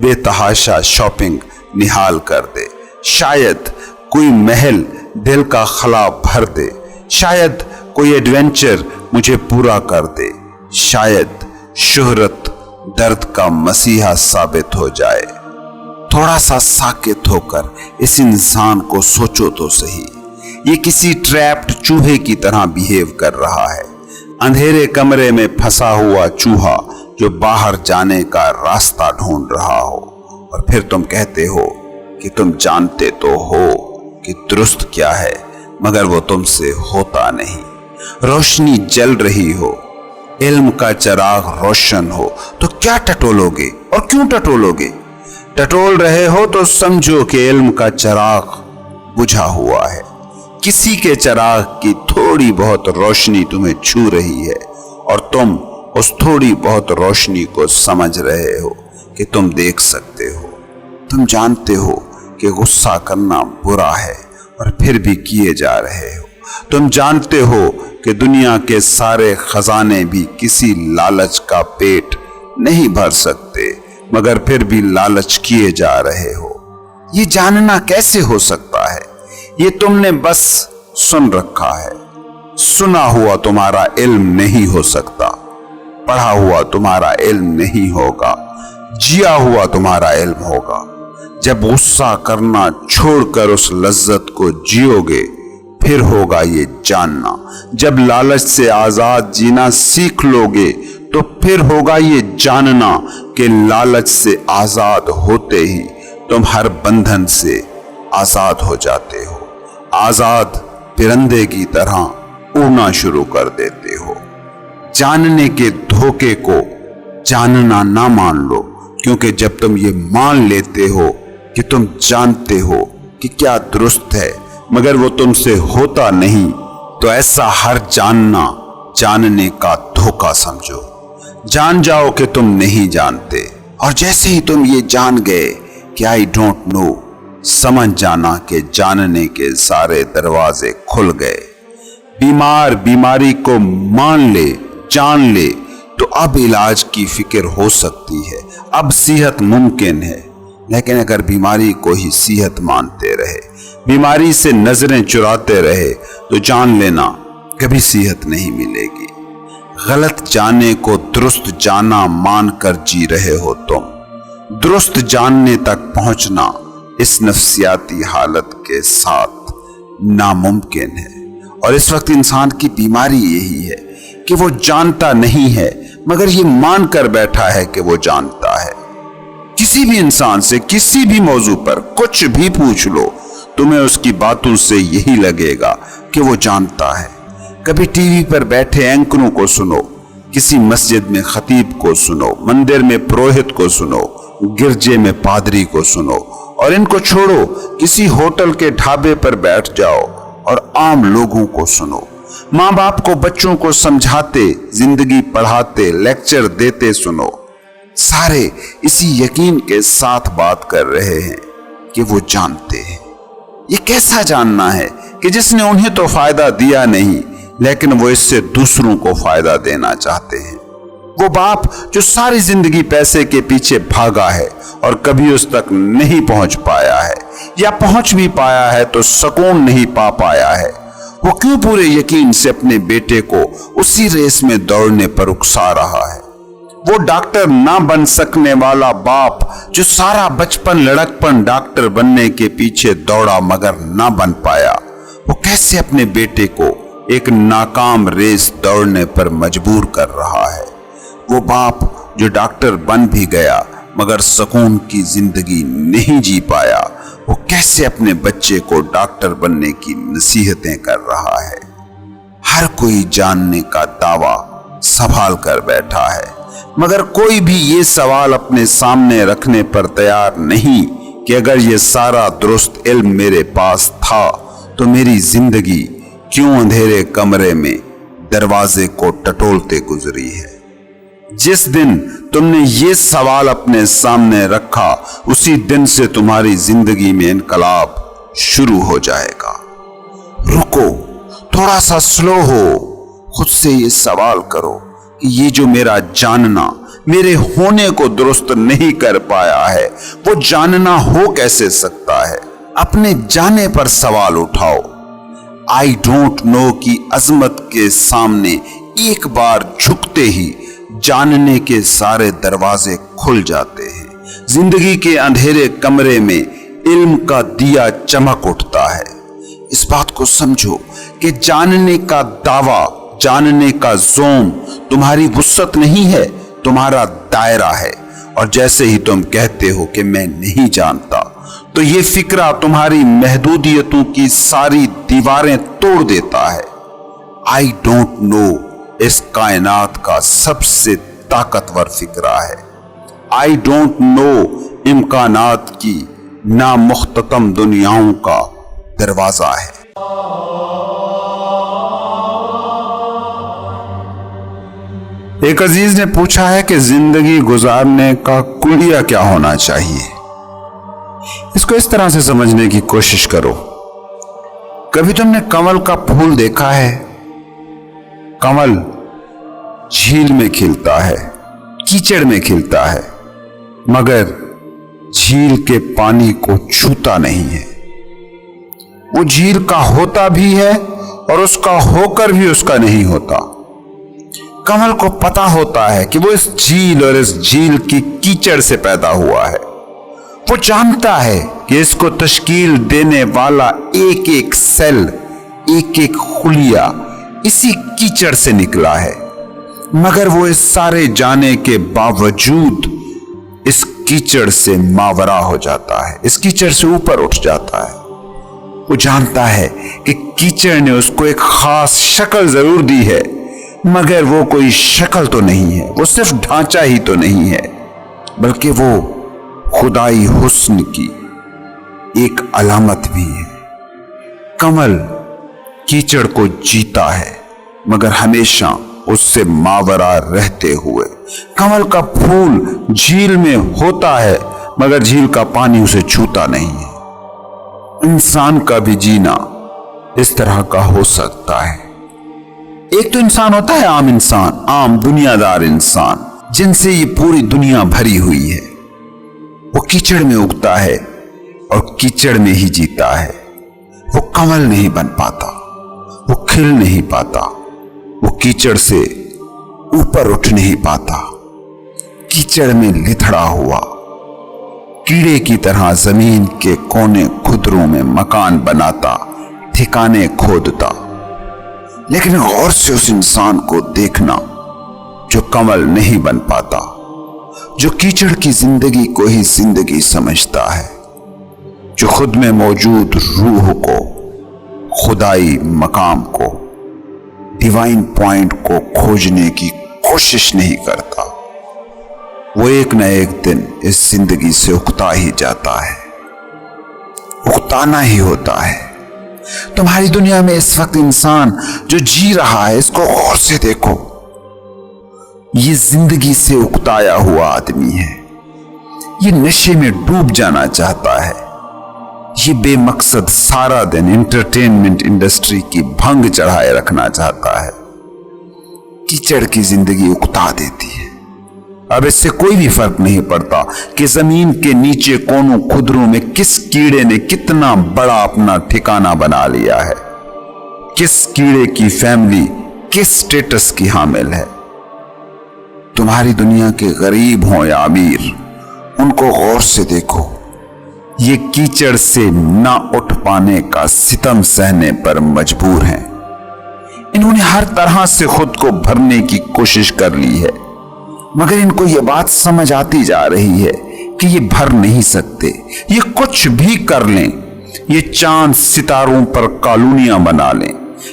بے تحاشا شاپنگ نہال کر دے، شاید کوئی محل دل کا خلا بھر دے، شاید کوئی ایڈونچر مجھے پورا کر دے، شاید شہرت درد کا مسیحا ثابت ہو جائے۔ تھوڑا سا ساکت ہو کر اس انسان کو سوچو تو صحیح، یہ کسی ٹریپڈ چوہے کی طرح بیہیو کر رہا ہے، اندھیرے کمرے میں پھنسا ہوا چوہا جو باہر جانے کا راستہ ڈھونڈ رہا ہو، اور پھر تم کہتے ہو کہ تم جانتے تو ہو کہ درست کیا ہے، مگر وہ تم سے ہوتا نہیں۔ روشنی جل رہی ہو، علم کا چراغ روشن ہو تو کیا ٹٹولو گے اور کیوں ٹٹولو گے؟ ٹٹول رہے ہو تو سمجھو کہ علم کا چراغ بجھا ہوا ہے، کسی کے چراغ کی تھوڑی بہت روشنی تمہیں چھو رہی ہے، اور تم اس تھوڑی بہت روشنی کو سمجھ رہے ہو کہ تم دیکھ سکتے ہو۔ تم جانتے ہو کہ غصہ کرنا برا ہے اور پھر بھی کیے جا رہے ہو۔ تم جانتے ہو کہ دنیا کے سارے خزانے بھی کسی لالچ کا پیٹ نہیں بھر سکتے، مگر پھر بھی لالچ کیے جا رہے ہو۔ یہ جاننا کیسے ہو سکتا ہے؟ یہ تم نے بس سن رکھا ہے۔ سنا ہوا تمہارا علم نہیں ہو سکتا، پڑھا ہوا تمہارا علم نہیں ہوگا، جیا ہوا تمہارا علم ہوگا۔ جب غصہ کرنا چھوڑ کر اس لذت کو جیو گے، پھر ہوگا یہ جاننا۔ جب لالچ سے آزاد جینا سیکھ لو گے تو پھر ہوگا یہ جاننا کہ لالچ سے آزاد ہوتے ہی تم ہر بندھن سے آزاد ہو جاتے ہو، آزاد پرندے کی طرح اڑنا شروع کر دیتے ہو۔ جاننے کے دھوکے کو جاننا نہ مان لو، کیونکہ جب تم یہ مان لیتے ہو کہ تم جانتے ہو کہ کیا درست ہے مگر وہ تم سے ہوتا نہیں، تو ایسا ہر جاننا جاننے کا دھوکا سمجھو۔ جان جاؤ کہ تم نہیں جانتے، اور جیسے ہی تم یہ جان گئے کہ آئی ڈونٹ نو، سمجھ جانا کہ جاننے کے سارے دروازے کھل گئے۔ بیمار بیماری کو مان لے، جان لے، تو اب علاج کی فکر ہو سکتی ہے، اب صحت ممکن ہے۔ لیکن اگر بیماری کو ہی صحت مانتے رہے، بیماری سے نظریں چراتے رہے، تو جان لینا کبھی صحت نہیں ملے گی۔ غلط جانے کو درست جانا مان کر جی رہے ہو تم۔ درست جاننے تک پہنچنا اس نفسیاتی حالت کے ساتھ ناممکن ہے، اور اس وقت انسان کی بیماری یہی ہے کہ وہ جانتا نہیں ہے، مگر یہ مان کر بیٹھا ہے کہ وہ جانتا ہے۔ کسی بھی انسان سے کسی بھی موضوع پر کچھ بھی پوچھ لو، تمہیں اس کی باتوں سے یہی لگے گا کہ وہ جانتا ہے۔ کبھی ٹی وی پر بیٹھے اینکروں کو سنو، کسی مسجد میں خطیب کو سنو، مندر میں پروہت کو سنو، گرجے میں پادری کو سنو، اور ان کو چھوڑو کسی ہوٹل کے ڈھابے پر بیٹھ جاؤ اور عام لوگوں کو سنو۔ ماں باپ کو بچوں کو سمجھاتے، زندگی پڑھاتے، لیکچر دیتے سنو۔ سارے اسی یقین کے ساتھ بات کر رہے ہیں کہ وہ جانتے ہیں۔ یہ کیسا جاننا ہے کہ جس نے انہیں تو فائدہ دیا نہیں، لیکن وہ اس سے دوسروں کو فائدہ دینا چاہتے ہیں۔ وہ باپ جو ساری زندگی پیسے کے پیچھے بھاگا ہے اور کبھی اس تک نہیں پہنچ پایا ہے، یا پہنچ بھی پایا ہے تو سکون نہیں پا پایا ہے، وہ کیوں پورے یقین سے اپنے بیٹے کو اسی ریس میں دوڑنے پر اکسا رہا ہے؟ وہ ڈاکٹر نہ بن سکنے والا باپ جو سارا بچپن لڑکپن ڈاکٹر بننے کے پیچھے دوڑا مگر نہ بن پایا، وہ کیسے اپنے بیٹے کو ایک ناکام ریس دوڑنے پر مجبور کر رہا ہے؟ وہ باپ جو ڈاکٹر بن بھی گیا مگر سکون کی زندگی نہیں جی پایا، وہ کیسے اپنے بچے کو ڈاکٹر بننے کی نصیحتیں کر رہا ہے؟ ہر کوئی جاننے کا دعویٰ سنبھال کر بیٹھا ہے، مگر کوئی بھی یہ سوال اپنے سامنے رکھنے پر تیار نہیں کہ اگر یہ سارا درست علم میرے پاس تھا تو میری زندگی کیوں اندھیرے کمرے میں دروازے کو ٹٹولتے گزری ہے؟ جس دن تم نے یہ سوال اپنے سامنے رکھا، اسی دن سے تمہاری زندگی میں انقلاب شروع ہو جائے گا۔ رکو، تھوڑا سا سلو ہو، خود سے یہ سوال کرو کہ یہ جو میرا جاننا میرے ہونے کو درست نہیں کر پایا ہے، وہ جاننا ہو کیسے سکتا ہے؟ اپنے جانے پر سوال اٹھاؤ۔ آئی ڈونٹ نو کی عظمت کے سامنے ایک بار جھکتے ہی جاننے کے سارے دروازے کھل جاتے ہیں۔ زندگی کے اندھیرے کمرے میں علم کا دیا چمک اٹھتا ہے۔ اس بات کو سمجھو کہ جاننے کا دعویٰ، جاننے کا زوم تمہاری وسعت نہیں ہے، تمہارا دائرہ ہے۔ اور جیسے ہی تم کہتے ہو کہ میں نہیں جانتا، تو یہ فکرہ تمہاری محدودیتوں کی ساری دیواریں توڑ دیتا ہے۔ آئی ڈونٹ نو اس کائنات کا سب سے طاقتور فکرہ ہے۔ آئی ڈونٹ نو امکانات کی نامختتم دنیاؤں کا دروازہ ہے۔ ایک عزیز نے پوچھا ہے کہ زندگی گزارنے کا کلیہ کیا ہونا چاہیے؟ اس کو اس طرح سے سمجھنے کی کوشش کرو۔ کبھی تم نے کمل کا پھول دیکھا ہے؟ کمل جھیل میں کھلتا ہے، کیچڑ میں کھلتا ہے، مگر جھیل کے پانی کو چھوتا نہیں ہے۔ وہ جھیل کا ہوتا بھی ہے اور اس کا ہو کر بھی اس کا نہیں ہوتا۔ کمل کو پتا ہوتا ہے کہ وہ اس جھیل اور اس جھیل کی کیچڑ سے پیدا ہوا ہے۔ وہ جانتا ہے کہ اس کو تشکیل دینے والا ایک ایک سیل، ایک ایک خلیہ اسی کیچڑ سے نکلا ہے، مگر وہ اس سارے جانے کے باوجود اس کیچڑ سے ماورا ہو جاتا ہے، اس کیچڑ سے اوپر اٹھ جاتا ہے۔ وہ جانتا ہے کہ کیچڑ نے اس کو ایک خاص شکل ضرور دی ہے، مگر وہ کوئی شکل تو نہیں ہے، وہ صرف ڈھانچہ ہی تو نہیں ہے، بلکہ وہ خدائی حسن کی ایک علامت بھی ہے۔ کمل کیچڑ کو جیتا ہے، مگر ہمیشہ اس سے ماورا رہتے ہوئے۔ کمل کا پھول جھیل میں ہوتا ہے، مگر جھیل کا پانی اسے چھوتا نہیں ہے۔ انسان کا بھی جینا اس طرح کا ہو سکتا ہے۔ ایک تو انسان ہوتا ہے عام انسان، عام دنیا دار انسان، جن سے یہ پوری دنیا بھری ہوئی ہے۔ وہ کیچڑ میں اگتا ہے اور کیچڑ میں ہی جیتا ہے۔ وہ کمل نہیں بن پاتا، وہ کھل نہیں پاتا، وہ کیچڑ سے اوپر اٹھ نہیں پاتا۔ کیچڑ میں لتھڑا ہوا کیڑے کی طرح زمین کے کونے خدروں میں مکان بناتا، ٹھکانے کھودتا۔ لیکن غور سے اس انسان کو دیکھنا جو کمل نہیں بن پاتا، جو کیچڑ کی زندگی کو ہی زندگی سمجھتا ہے، جو خود میں موجود روح کو، خدائی مقام کو، ڈیوائن پوائنٹ کو کھوجنے کی کوشش نہیں کرتا، وہ ایک نہ ایک دن اس زندگی سے اکتا ہی جاتا ہے۔ اکتانا ہی ہوتا ہے۔ تمہاری دنیا میں اس وقت انسان جو جی رہا ہے، اس کو غور سے دیکھو۔ یہ زندگی سے اکتایا ہوا آدمی ہے۔ یہ نشے میں ڈوب جانا چاہتا ہے۔ یہ بے مقصد سارا دن انٹرٹینمنٹ انڈسٹری کی بھنگ چڑھائے رکھنا چاہتا ہے۔ کیچڑ کی زندگی اکتا دیتی ہے۔ اب اس سے کوئی بھی فرق نہیں پڑتا کہ زمین کے نیچے کونوں خدروں میں کس کیڑے نے کتنا بڑا اپنا ٹھکانہ بنا لیا ہے، کس کیڑے کی فیملی کس سٹیٹس کی حامل ہے۔ تمہاری دنیا کے غریب ہوں یا امیر، ان کو غور سے دیکھو۔ یہ کیچڑ سے نہ اٹھ پانے کا ستم سہنے پر مجبور ہیں۔ انہوں نے ہر طرح سے خود کو بھرنے کی کوشش کر لی ہے، مگر ان کو یہ بات سمجھ آتی جا رہی ہے کہ یہ بھر نہیں سکتے۔ یہ کچھ بھی کر لیں، یہ چاند ستاروں پر کالونیاں بنا لیں،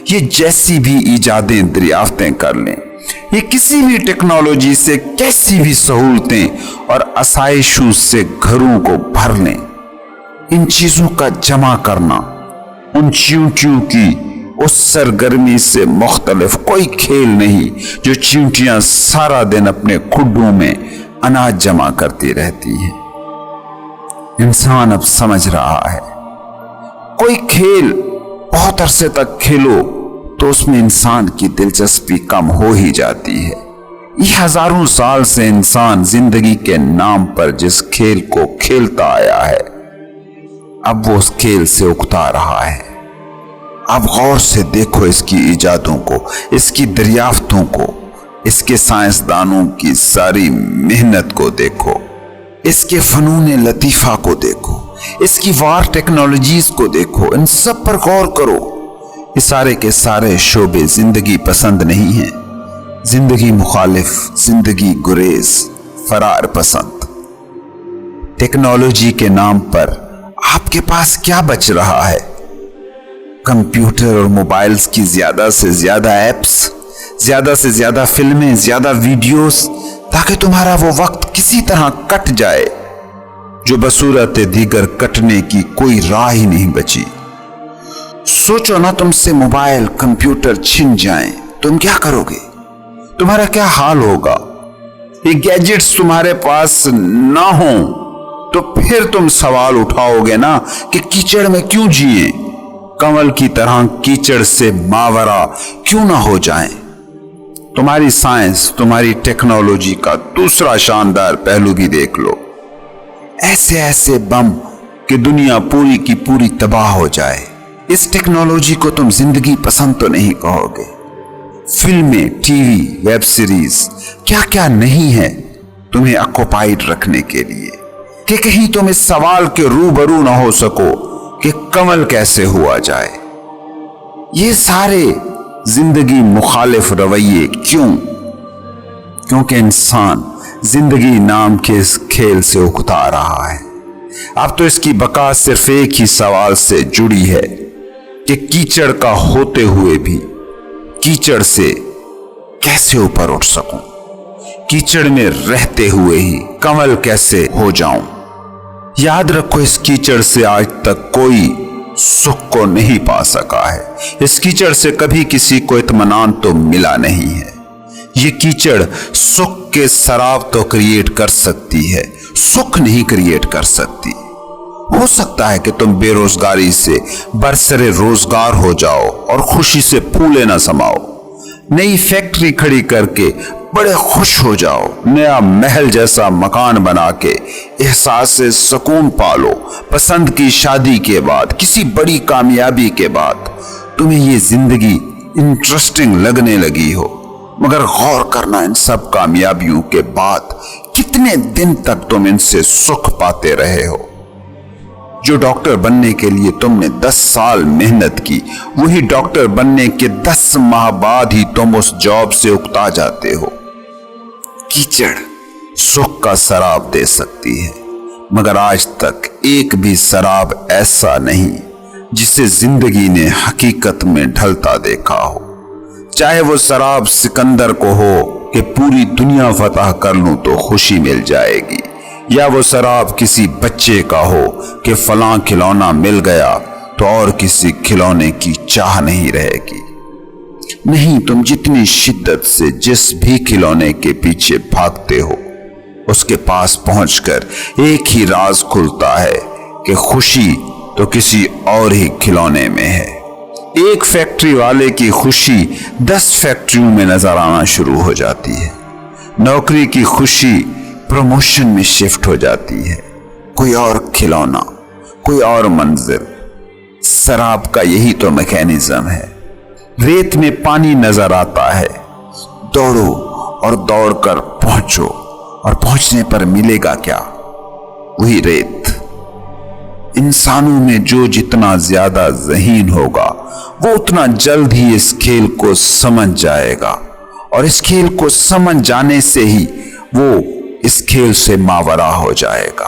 یہ جیسی بھی ایجادیں دریافتیں کر لیں، یہ کسی بھی ٹیکنالوجی سے کیسی بھی سہولتیں اور آسائشوں سے گھروں کو بھر لیں، ان چیزوں کا جمع کرنا ان چیونٹیوں کی اس سرگرمی سے مختلف کوئی کھیل نہیں جو چیونٹیاں سارا دن اپنے کھڈوں میں اناج جمع کرتی رہتی ہیں۔ انسان اب سمجھ رہا ہے، کوئی کھیل بہت عرصے تک کھیلو تو اس میں انسان کی دلچسپی کم ہو ہی جاتی ہے۔ یہ ہزاروں سال سے انسان زندگی کے نام پر جس کھیل کو کھیلتا آیا ہے اب وہ اس کھیل سے اکتا رہا ہے۔ اب غور سے دیکھو اس کی ایجادوں کو، اس کی دریافتوں کو، اس کے سائنسدانوں کی ساری محنت کو دیکھو، اس کے فنون لطیفہ کو دیکھو، اس کی وار ٹیکنالوجیز کو دیکھو، ان سب پر غور کرو۔ یہ سارے کے سارے شعبے زندگی پسند نہیں ہیں، زندگی مخالف، زندگی گریز، فرار پسند۔ ٹیکنالوجی کے نام پر آپ کے پاس کیا بچ رہا ہے؟ کمپیوٹر اور موبائلز کی زیادہ سے زیادہ ایپس، زیادہ سے زیادہ فلمیں، زیادہ ویڈیوز، تاکہ تمہارا وہ وقت کسی طرح کٹ جائے جو بصورت دیگر کٹنے کی کوئی راہ ہی نہیں بچی۔ سوچو نا، تم سے موبائل، کمپیوٹر چھن جائیں، تم کیا کرو گے؟ تمہارا کیا حال ہوگا؟ یہ گیجٹس تمہارے پاس نہ ہوں تو پھر تم سوال اٹھاؤ گے نا کہ کیچڑ میں کیوں جیئیں، کنول کی طرح کیچڑ سے ماورا کیوں نہ ہو جائیں۔ تمہاری سائنس، تمہاری ٹیکنالوجی کا دوسرا شاندار پہلو بھی دیکھ لو۔ ایسے ایسے بم کہ دنیا پوری کی پوری تباہ ہو جائے۔ اس ٹیکنالوجی کو تم زندگی پسند تو نہیں کہو گے۔ فلمیں، ٹی وی، ویب سیریز، کیا کیا نہیں ہے تمہیں آکوپائیڈ رکھنے کے لیے کہ کہیں تم اس سوال کے روبرو نہ ہو سکو کہ کمل کیسے ہوا جائے۔ یہ سارے زندگی مخالف رویے کیوں؟ کیونکہ انسان زندگی نام کے اس کھیل سے اکتا رہا ہے۔ اب تو اس کی بقا صرف ایک ہی سوال سے جڑی ہے کہ کیچڑ کا ہوتے ہوئے بھی کیچڑ سے کیسے اوپر اٹھ سکوں، کیچڑ میں رہتے ہوئے ہی کنول کیسے ہو جاؤں۔ یاد رکھو، اس کیچڑ سے آج تک کوئی سکھ کو نہیں پا سکا ہے۔ اس کیچڑ سے کبھی کسی کو اطمینان تو ملا نہیں ہے۔ یہ کیچڑ سکھ کے سراب تو کریٹ کر سکتی ہے، سکھ نہیں کریٹ کر سکتی۔ ہو سکتا ہے کہ تم بے روزگاری سے برسر روزگار ہو جاؤ اور خوشی سے پھولے نہ سماؤ، نئی فیکٹری کھڑی کر کے بڑے خوش ہو جاؤ، نیا محل جیسا مکان بنا کے احساس سکون پالو، پسند کی شادی کے بعد، کسی بڑی کامیابی کے بعد تمہیں یہ زندگی انٹرسٹنگ لگنے لگی ہو۔ مگر غور کرنا، ان سب کامیابیوں کے بعد کتنے دن تک تم ان سے سکھ پاتے رہے ہو؟ جو ڈاکٹر بننے کے لیے تم نے 10 سال محنت کی، وہی ڈاکٹر بننے کے 10 ماہ بعد ہی تم اس جاب سے اکتا جاتے ہو۔ کیچڑ سکھ کا سراب دے سکتی ہے، مگر آج تک ایک بھی سراب ایسا نہیں جسے زندگی نے حقیقت میں ڈھلتا دیکھا ہو۔ چاہے وہ سراب سکندر کو ہو کہ پوری دنیا فتح کر لوں تو خوشی مل جائے گی، یا وہ سراب کسی بچے کا ہو کہ فلاں کھلونا مل گیا تو اور کسی کھلونے کی چاہ نہیں رہے گی۔ نہیں، تم جتنی شدت سے جس بھی کھلونے کے پیچھے بھاگتے ہو، اس کے پاس پہنچ کر ایک ہی راز کھلتا ہے کہ خوشی تو کسی اور ہی کھلونے میں ہے۔ ایک فیکٹری والے کی خوشی 10 فیکٹریوں میں نظر آنا شروع ہو جاتی ہے۔ نوکری کی خوشی پروموشن میں شفٹ ہو جاتی ہے۔ کوئی اور کھلونا، کوئی اور منظر۔ سراب کا یہی تو میکینزم ہے۔ ریت میں پانی نظر آتا ہے، دوڑو اور دوڑ کر پہنچو، اور پہنچنے پر ملے گا کیا؟ وہی ریت۔ انسانوں میں جو جتنا زیادہ ذہین ہوگا وہ اتنا جلد ہی اس کھیل کو سمجھ جائے گا، اور اس کھیل کو سمجھ جانے سے ہی وہ اس کھیل سے ماورا ہو جائے گا۔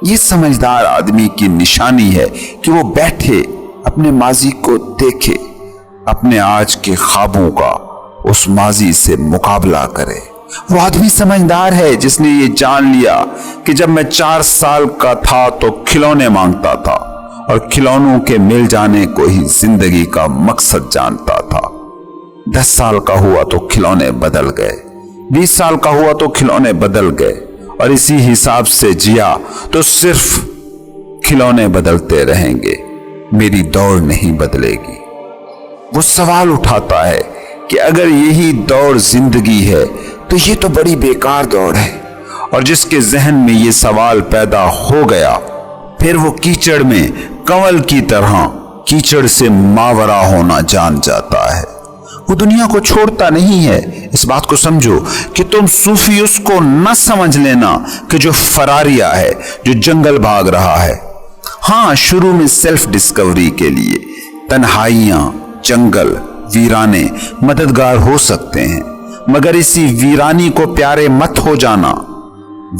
یہ سمجھدار آدمی کی نشانی ہے کہ وہ بیٹھے اپنے ماضی کو دیکھے، اپنے آج کے خوابوں کا اس ماضی سے مقابلہ کرے۔ وہ آدمی سمجھدار ہے جس نے یہ جان لیا کہ جب میں 4 سال کا تھا تو کھلونے مانگتا تھا، اور کھلونوں کے مل جانے کو ہی زندگی کا مقصد جانتا تھا۔ 10 سال کا ہوا تو کھلونے بدل گئے، 20 سال کا ہوا تو کھلونے بدل گئے، اور اسی حساب سے جیا تو صرف کھلونے بدلتے رہیں گے، میری دوڑ نہیں بدلے گی۔ وہ سوال اٹھاتا ہے کہ اگر یہی دوڑ زندگی ہے تو یہ تو بڑی بیکار دوڑ ہے۔ اور جس کے ذہن میں یہ سوال پیدا ہو گیا، پھر وہ کیچڑ میں کنول کی طرح کیچڑ سے ماورا ہونا جان جاتا ہے۔ وہ دنیا کو چھوڑتا نہیں ہے۔ اس بات کو سمجھو کہ تم صوفی اس کو نہ سمجھ لینا کہ جو فراریا ہے، جو جنگل بھاگ رہا ہے۔ ہاں، شروع میں سیلف ڈسکوری کے لیے تنہائیاں، جنگل، ویرانے مددگار ہو سکتے ہیں، مگر اسی ویرانی کو پیارے مت ہو جانا۔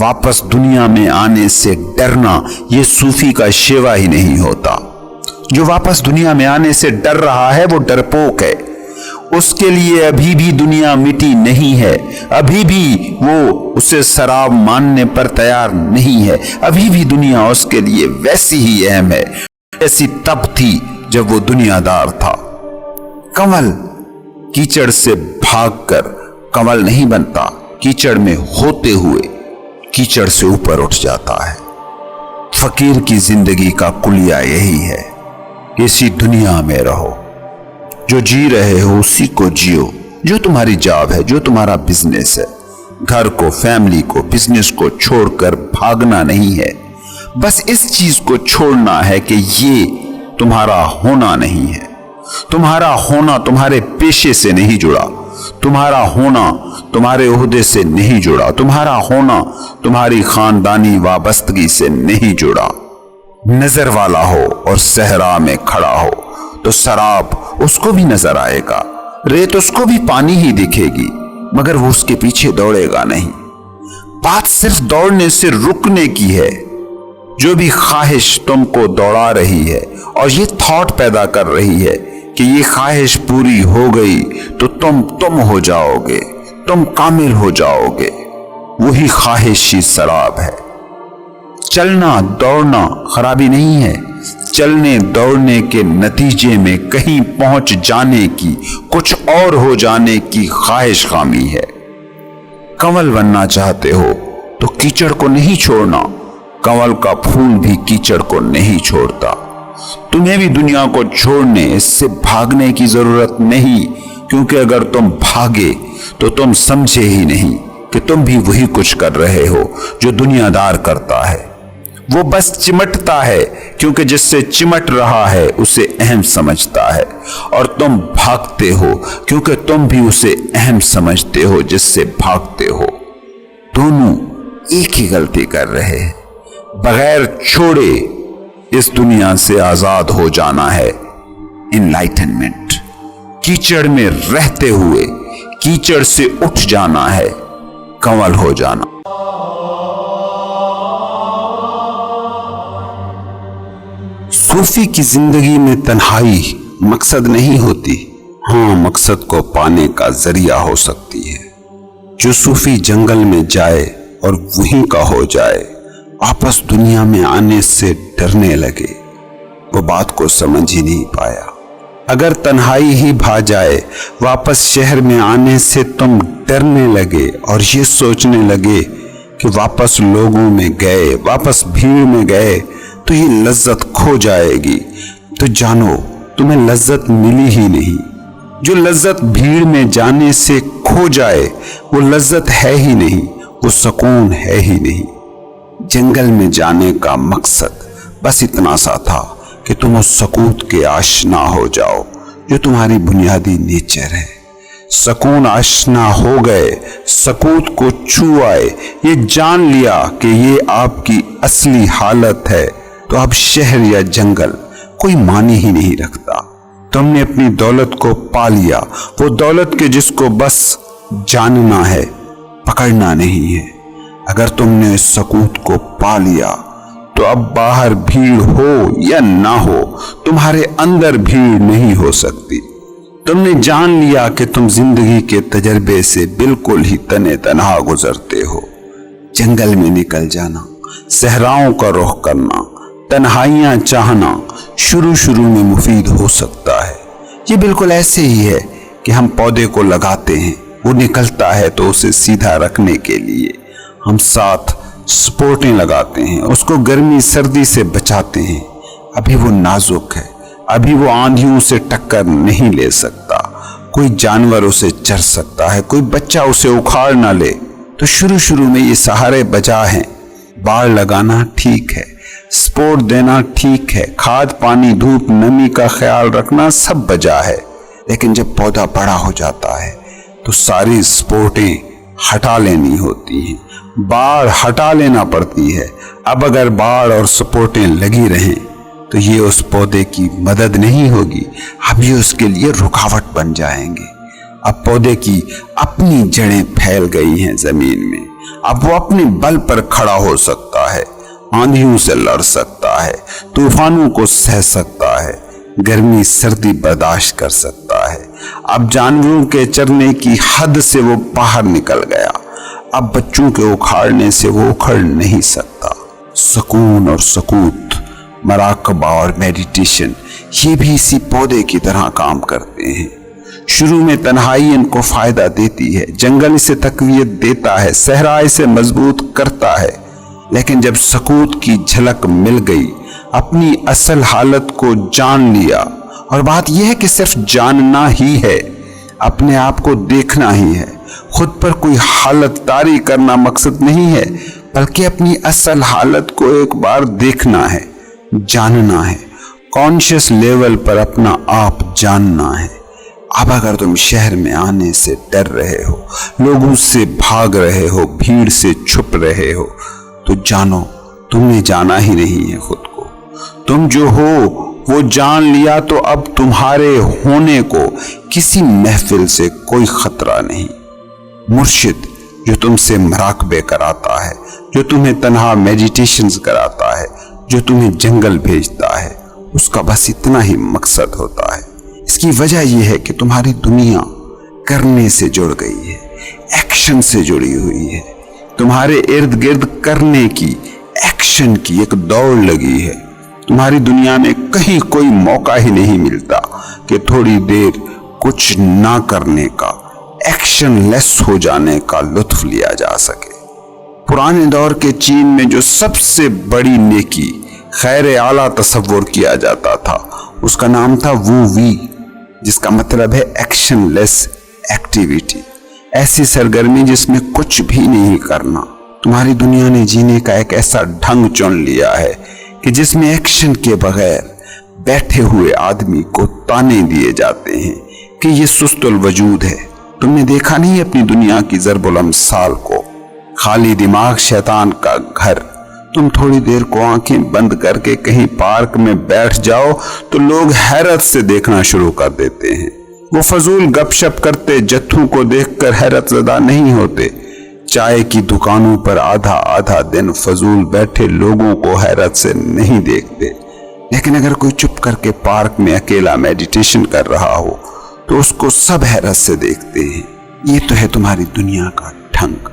واپس دنیا میں آنے سے ڈرنا یہ صوفی کا شیوا ہی نہیں ہوتا۔ جو واپس دنیا میں آنے سے ڈر رہا ہے وہ ڈرپوک ہے۔ اس کے لیے ابھی بھی دنیا مٹی نہیں ہے، ابھی بھی وہ اسے سراب ماننے پر تیار نہیں ہے، ابھی بھی دنیا اس کے لیے ویسی ہی اہم ہے جیسی تب تھی جب وہ دنیا دار تھا۔ کنول کیچڑ سے بھاگ کر کنول نہیں بنتا، کیچڑ میں ہوتے ہوئے کیچڑ سے اوپر اٹھ جاتا ہے۔ فقیر کی زندگی کا کلیہ یہی ہے، اسی دنیا میں رہو، جو جی رہے ہو اسی کو جیو، جو تمہاری جاب ہے، جو تمہارا بزنس ہے۔ گھر کو، فیملی کو، بزنس کو چھوڑ کر بھاگنا نہیں ہے، بس اس چیز کو چھوڑنا ہے کہ یہ تمہارا ہونا نہیں ہے۔ تمہارا ہونا تمہارے پیشے سے نہیں جڑا، تمہارا ہونا تمہارے عہدے سے نہیں جڑا، تمہارا ہونا تمہاری خاندانی وابستگی سے نہیں جڑا۔ نظر والا ہو اور صحرا میں کھڑا ہو تو سراب اس کو بھی نظر آئے گا، ریت اس کو بھی پانی ہی دکھے گی، مگر وہ اس کے پیچھے دوڑے گا نہیں۔ بات صرف دوڑنے سے رکنے کی ہے۔ جو بھی خواہش تم کو دوڑا رہی ہے اور یہ تھاٹ پیدا کر رہی ہے کہ یہ خواہش پوری ہو گئی تو تم ہو جاؤ گے، تم کامل ہو جاؤ گے، وہی خواہشی سراب ہے۔ چلنا دوڑنا خرابی نہیں ہے، چلنے دوڑنے کے نتیجے میں کہیں پہنچ جانے کی، کچھ اور ہو جانے کی خواہش خامی ہے۔ کنول بننا چاہتے ہو تو کیچڑ کو نہیں چھوڑنا، کنول کا پھول بھی کیچڑ کو نہیں چھوڑتا۔ تمہیں بھی دنیا کو چھوڑنے، اس سے بھاگنے کی ضرورت نہیں، کیونکہ اگر تم بھاگے تو تم سمجھے ہی نہیں کہ تم بھی وہی کچھ کر رہے ہو جو دنیا دار کرتا ہے۔ وہ بس چمٹتا ہے کیونکہ جس سے چمٹ رہا ہے اسے اہم سمجھتا ہے، اور تم بھاگتے ہو کیونکہ تم بھی اسے اہم سمجھتے ہو جس سے بھاگتے ہو۔ دونوں ایک ہی غلطی کر رہے ہیں، بغیر چھوڑے اس دنیا سے آزاد ہو جانا ہے انلائٹنمنٹ۔ کیچڑ میں رہتے ہوئے کیچڑ سے اٹھ جانا ہے کنول ہو جانا۔ صوفی کی زندگی میں تنہائی مقصد نہیں ہوتی، ہاں مقصد کو پانے کا ذریعہ ہو سکتی ہے۔ جو صوفی جنگل میں جائے اور وہیں کا ہو جائے، واپس دنیا میں آنے سے ڈرنے لگے، وہ بات کو سمجھ ہی نہیں پایا۔ اگر تنہائی ہی بھا جائے، واپس شہر میں آنے سے تم ڈرنے لگے اور یہ سوچنے لگے کہ واپس لوگوں میں گئے، واپس بھیڑ میں گئے تو یہ لذت کھو جائے گی، تو جانو تمہیں لذت ملی ہی نہیں۔ جو لذت بھیڑ میں جانے سے کھو جائے وہ لذت ہے ہی نہیں، وہ سکون ہے ہی نہیں۔ جنگل میں جانے کا مقصد بس اتنا سا تھا کہ تم اس سکوت کے آشنا ہو جاؤ جو تمہاری بنیادی نیچر ہے۔ سکون آشنا ہو گئے، سکوت کو چھو آئے، یہ جان لیا کہ یہ آپ کی اصلی حالت ہے، تو اب شہر یا جنگل کوئی معنی ہی نہیں رکھتا۔ تم نے اپنی دولت کو پا لیا، وہ دولت کے جس کو بس جاننا ہے، پکڑنا نہیں ہے۔ اگر تم نے اس سکوت کو پا لیا تو اب باہر بھیڑ ہو یا نہ ہو، تمہارے اندر بھیڑ نہیں ہو سکتی۔ تم نے جان لیا کہ تم زندگی کے تجربے سے بالکل ہی تنے تنہا گزرتے ہو۔ جنگل میں نکل جانا، صحراؤں کا رخ کرنا، تنہائیاں چاہنا شروع میں مفید ہو سکتا ہے۔ یہ بالکل ایسے ہی ہے کہ ہم پودے کو لگاتے ہیں، وہ نکلتا ہے تو اسے سیدھا رکھنے کے لیے ہم ساتھ سپورٹیں لگاتے ہیں، اس کو گرمی سردی سے بچاتے ہیں۔ ابھی وہ نازک ہے، ابھی وہ آندھیوں سے ٹکر نہیں لے سکتا، کوئی جانور اسے چر سکتا ہے، کوئی بچہ اسے اکھاڑ نہ لے۔ تو شروع میں یہ سہارے بجا ہیں، باڑ لگانا ٹھیک ہے، سپورٹ دینا ٹھیک ہے، کھاد پانی دھوپ نمی کا خیال رکھنا سب بجا ہے، لیکن جب پودا بڑا ہو جاتا ہے تو ساری سپورٹیں ہٹا لینی ہوتی ہیں، باڑ ہٹا لینا پڑتی ہے۔ اب اگر باڑ اور سپورٹیں لگی رہیں تو یہ اس پودے کی مدد نہیں ہوگی، اب یہ اس کے لیے رکاوٹ بن جائیں گے۔ اب پودے کی اپنی جڑیں پھیل گئی ہیں زمین میں، اب وہ اپنے بل پر کھڑا ہو سکتا ہے، آندھیوں سے لڑ سکتا ہے، طوفانوں کو سہ سکتا ہے، گرمی سردی برداشت کر سکتا ہے۔ اب جانوروں کے چرنے کی حد سے وہ باہر نکل گیا، اب بچوں کے اکھاڑنے سے وہ اکھڑ نہیں سکتا۔ سکون اور سکوت، مراقبہ اور میڈیٹیشن، یہ بھی اسی پودے کی طرح کام کرتے ہیں۔ شروع میں تنہائی ان کو فائدہ دیتی ہے، جنگل اسے تقویت دیتا ہے، صحرا اسے مضبوط کرتا ہے، لیکن جب سکوت کی جھلک مل گئی، اپنی اصل حالت کو جان لیا، اور بات یہ ہے کہ صرف جاننا ہی ہے، اپنے آپ کو دیکھنا ہی ہے، خود پر کوئی حالت طاری کرنا مقصد نہیں ہے، بلکہ اپنی اصل حالت کو ایک بار دیکھنا ہے، جاننا ہے، کانشیس لیول پر اپنا آپ جاننا ہے۔ اب اگر تم شہر میں آنے سے ڈر رہے ہو، لوگوں سے بھاگ رہے ہو، بھیڑ سے چھپ رہے ہو، تو جانو تم نے جانا ہی نہیں ہے خود کو۔ تم جو ہو وہ جان لیا تو اب تمہارے ہونے کو کسی محفل سے کوئی خطرہ نہیں۔ مرشد جو تم سے مراقبے کراتا ہے، جو تمہیں تنہا میڈیٹیشنز کراتا ہے، جو تمہیں جنگل بھیجتا ہے، اس کا بس اتنا ہی مقصد ہوتا ہے۔ اس کی وجہ یہ ہے کہ تمہاری دنیا کرنے سے جڑ گئی ہے، ایکشن سے جڑی ہوئی ہے، تمہارے ارد گرد کرنے کی، ایکشن کی ایک دوڑ لگی ہے۔ تمہاری دنیا میں کہیں کوئی موقع ہی نہیں ملتا کہ تھوڑی دیر کچھ نہ کرنے کا، ایکشن لیس ہو جانے کا لطف لیا جا سکے۔ پرانے دور کے چین میں جو سب سے بڑی نیکی، خیر اعلیٰ تصور کیا جاتا تھا، اس کا نام تھا وو وی، جس کا مطلب ہے ایکشن لیس ایکٹیویٹی، ایسی سرگرمی جس میں کچھ بھی نہیں کرنا۔ تمہاری دنیا نے جینے کا ایک ایسا ڈھنگ چن لیا ہے کہ جس میں ایکشن کے بغیر بیٹھے ہوئے آدمی کو تانے دیے جاتے ہیں کہ یہ سست الوجود ہے۔ تم نے دیکھا نہیں اپنی دنیا کی ضرب الامثال کو، خالی دماغ شیطان کا گھر۔ تم تھوڑی دیر کو آنکھیں بند کر کے کہیں پارک میں بیٹھ جاؤ تو لوگ حیرت سے دیکھنا شروع کر دیتے ہیں۔ وہ فضول گپ شپ کرتے جتھوں کو دیکھ کر حیرت زدہ نہیں ہوتے، چائے کی دکانوں پر آدھا دن فضول بیٹھے لوگوں کو حیرت سے نہیں دیکھتے۔ لیکن اگر کوئی چپ کر کے پارک میں اکیلا میڈیٹیشن کر رہا ہو تو اس کو سب حیرت سے دیکھتے ہیں۔ یہ تو ہے تمہاری دنیا کا ڈھنگ۔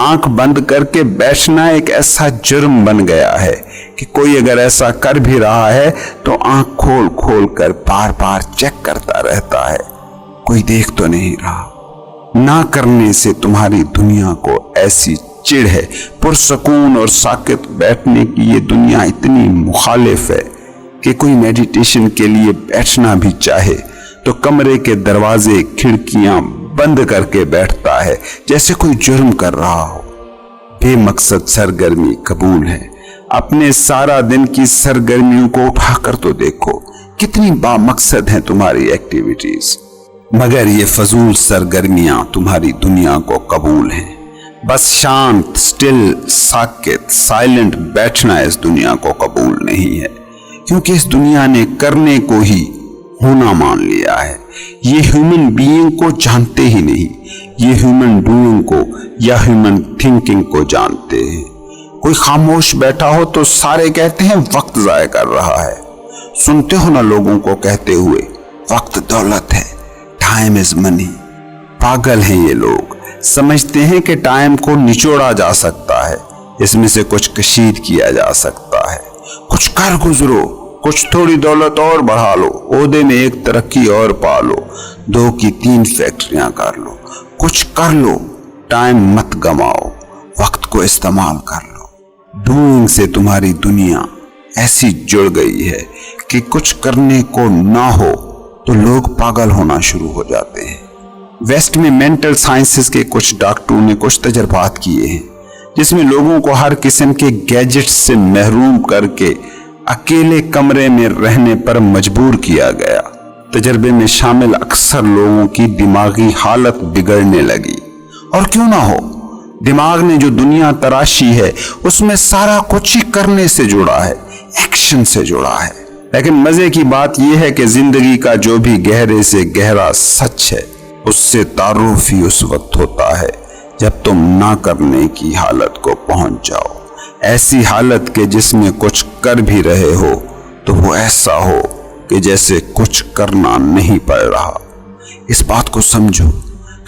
آنکھ بند کر کے بیٹھنا ایک ایسا جرم بن گیا ہے کہ کوئی اگر ایسا کر بھی رہا ہے تو آنکھ کھول کھول کر بار بار چیک کرتا رہتا ہے، کوئی دیکھ تو نہیں رہا۔ نہ کرنے سے تمہاری دنیا کو ایسی چڑ ہے، پرسکون اور ساکت بیٹھنے کی یہ دنیا اتنی مخالف ہے کہ کوئی میڈیٹیشن کے لیے بیٹھنا بھی چاہے تو کمرے کے دروازے کھڑکیاں بند کر کے بیٹھتا ہے جیسے کوئی جرم کر رہا ہو۔ بے مقصد سرگرمی قبول ہے۔ اپنے سارا دن کی سرگرمیوں کو اٹھا کر تو دیکھو، کتنی با مقصد ہیں تمہاری ایکٹیویٹیز، مگر یہ فضول سرگرمیاں تمہاری دنیا کو قبول ہیں۔ بس شانت، سٹل، ساکت، سائلنٹ بیٹھنا اس دنیا کو قبول نہیں ہے، کیونکہ اس دنیا نے کرنے کو ہی ہونا مان لیا ہے۔ یہ ہیومن بینگ کو جانتے ہی نہیں، یہ ہیومن ڈوئنگ کو یا ہیومن تھنکنگ کو جانتے ہیں۔ کوئی خاموش بیٹھا ہو تو سارے کہتے ہیں وقت ضائع کر رہا ہے۔ سنتے ہو نا لوگوں کو کہتے ہوئے وقت دولت ہے، ٹائم از منی۔ پاگل ہیں یہ لوگ، سمجھتے ہیں کہ ٹائم کو نچوڑا جا سکتا ہے، اس میں سے کچھ کشید کیا جا سکتا ہے۔ کچھ کر گزرو، کچھ تھوڑی دولت اور بڑھا لو، عہدے میں ایک ترقی اور پا لو، 2 کی 3 فیکٹریاں کر لو، کچھ کر لو، ٹائم مت گماؤ، وقت کو استعمال کر لو۔ ڈوئنگ سے تمہاری دنیا ایسی جڑ گئی ہے کہ کچھ کرنے کو نہ ہو تو لوگ پاگل ہونا شروع ہو جاتے ہیں۔ ویسٹ میں مینٹل سائنسز کے کچھ ڈاکٹروں نے کچھ تجربات کیے ہیں جس میں لوگوں کو ہر قسم کے گیجٹ سے محروم کر کے اکیلے کمرے میں رہنے پر مجبور کیا گیا۔ تجربے میں شامل اکثر لوگوں کی دماغی حالت بگڑنے لگی، اور کیوں نہ ہو، دماغ نے جو دنیا تراشی ہے اس میں سارا کچھ ہی کرنے سے جڑا ہے، ایکشن سے جڑا ہے۔ لیکن مزے کی بات یہ ہے کہ زندگی کا جو بھی گہرے سے گہرا سچ ہے اس سے تعارف ہی اس وقت ہوتا ہے جب تم نہ کرنے کی حالت کو پہنچ جاؤ، ایسی حالت کے جس میں کچھ کر بھی رہے ہو تو وہ ایسا ہو کہ جیسے کچھ کرنا نہیں پڑ رہا۔ اس بات کو سمجھو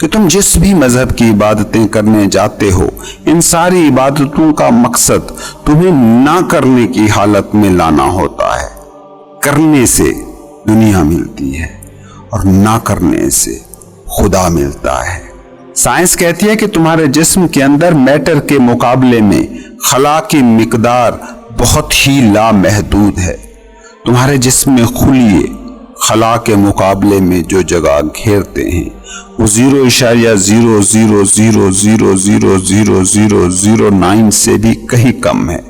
کہ تم جس بھی مذہب کی عبادتیں کرنے جاتے ہو، ان ساری عبادتوں کا مقصد تمہیں نہ کرنے کی حالت میں لانا ہوتا ہے۔ کرنے سے دنیا ملتی ہے اور نہ کرنے سے خدا ملتا ہے۔ سائنس کہتی ہے کہ تمہارے جسم کے اندر میٹر کے مقابلے میں خلا کی مقدار بہت ہی لامحدود ہے۔ تمہارے جسم میں خلیے خلا کے مقابلے میں جو جگہ گھیرتے ہیں وہ 0.000000009 سے بھی کہیں کم ہے،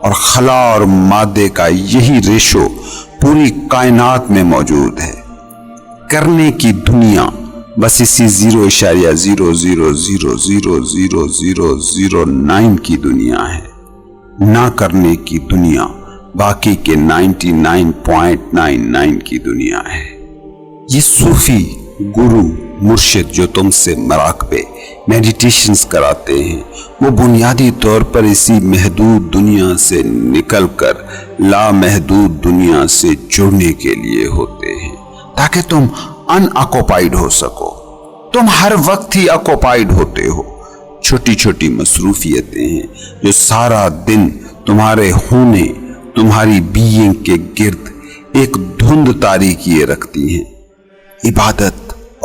اور خلا اور مادے کا یہی ریشو پوری کائنات میں موجود ہے۔ کرنے کی دنیا بس اسی 0.000000009 کی دنیا ہے، نہ کرنے کی دنیا باقی کے 99.99 کی دنیا ہے۔ یہ صوفی گرو مرشد جو تم سے مراقبے میڈیٹیشنز کراتے ہیں وہ بنیادی طور پر اسی محدود دنیا سے نکل کر لامحدود دنیا سے جڑنے کے لیے ہوتے ہیں تاکہ تم ان آکوپائیڈ ہو سکو۔ تم ہر وقت ہی آکوپائیڈ ہوتے ہو، چھوٹی چھوٹی مصروفیتیں ہیں جو سارا دن تمہارے ہونے، تمہاری بینگ کے گرد ایک دھند تاری کیے رکھتی ہیں۔ عبادت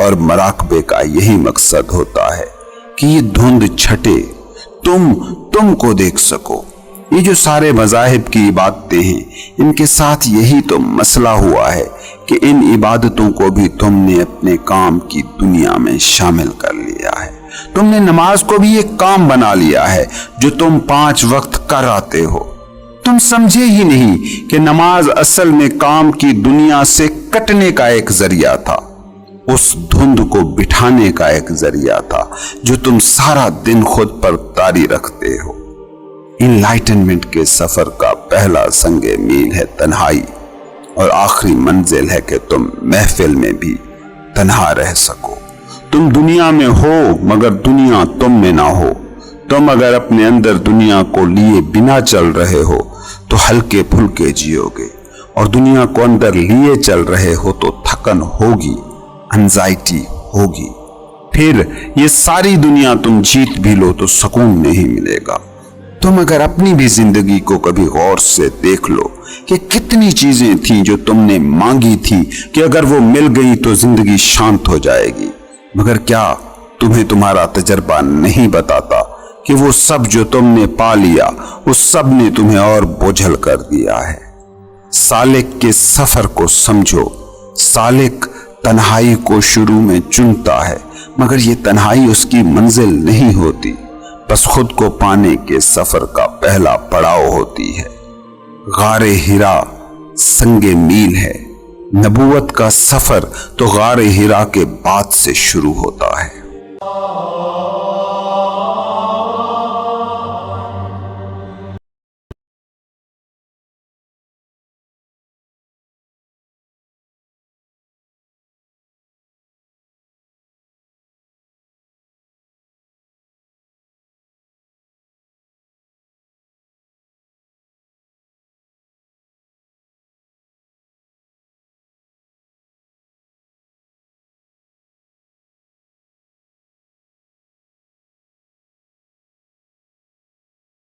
اور مراقبے کا یہی مقصد ہوتا ہے کہ یہ دھند چھٹے، تم کو دیکھ سکو۔ یہ جو سارے مذاہب کی عبادتیں ہیں ان کے ساتھ یہی تو مسئلہ ہوا ہے کہ ان عبادتوں کو بھی تم نے اپنے کام کی دنیا میں شامل کر لیا ہے۔ تم نے نماز کو بھی ایک کام بنا لیا ہے جو تم 5 وقت کر آتے ہو۔ تم سمجھے ہی نہیں کہ نماز اصل میں کام کی دنیا سے کٹنے کا ایک ذریعہ تھا، اس دھند کو بٹھانے کا ایک ذریعہ تھا جو تم سارا دن خود پر طاری رکھتے ہو۔ انلائٹنمنٹ کے سفر کا پہلا سنگ میل ہے تنہائی، اور آخری منزل ہے کہ تم محفل میں بھی تنہا رہ سکو۔ تم دنیا میں ہو مگر دنیا تم میں نہ ہو۔ تم اگر اپنے اندر دنیا کو لیے بنا چل رہے ہو تو ہلکے پھلکے جیو گے، اور دنیا کو اندر لیے چل رہے ہو تو تھکن ہوگی، انزائٹی ہوگی۔ پھر یہ ساری دنیا تم جیت بھی لو تو سکون نہیں ملے گا۔ تم اگر اپنی بھی زندگی کو کبھی غور سے دیکھ لو کہ کتنی چیزیں تھیں جو تم نے مانگی تھی کہ اگر وہ مل گئی تو زندگی شانت ہو جائے گی، مگر کیا تمہیں تمہارا تجربہ نہیں بتاتا کہ وہ سب جو تم نے پا لیا اس سب نے تمہیں اور بوجھل کر دیا ہے۔ سالک کے سفر کو سمجھو۔ سالک تنہائی کو شروع میں چنتا ہے مگر یہ تنہائی اس کی منزل نہیں ہوتی، بس خود کو پانے کے سفر کا پہلا پڑاؤ ہوتی ہے۔ غار ہرا سنگ میل ہے، نبوت کا سفر تو غار ہرا کے بعد سے شروع ہوتا ہے۔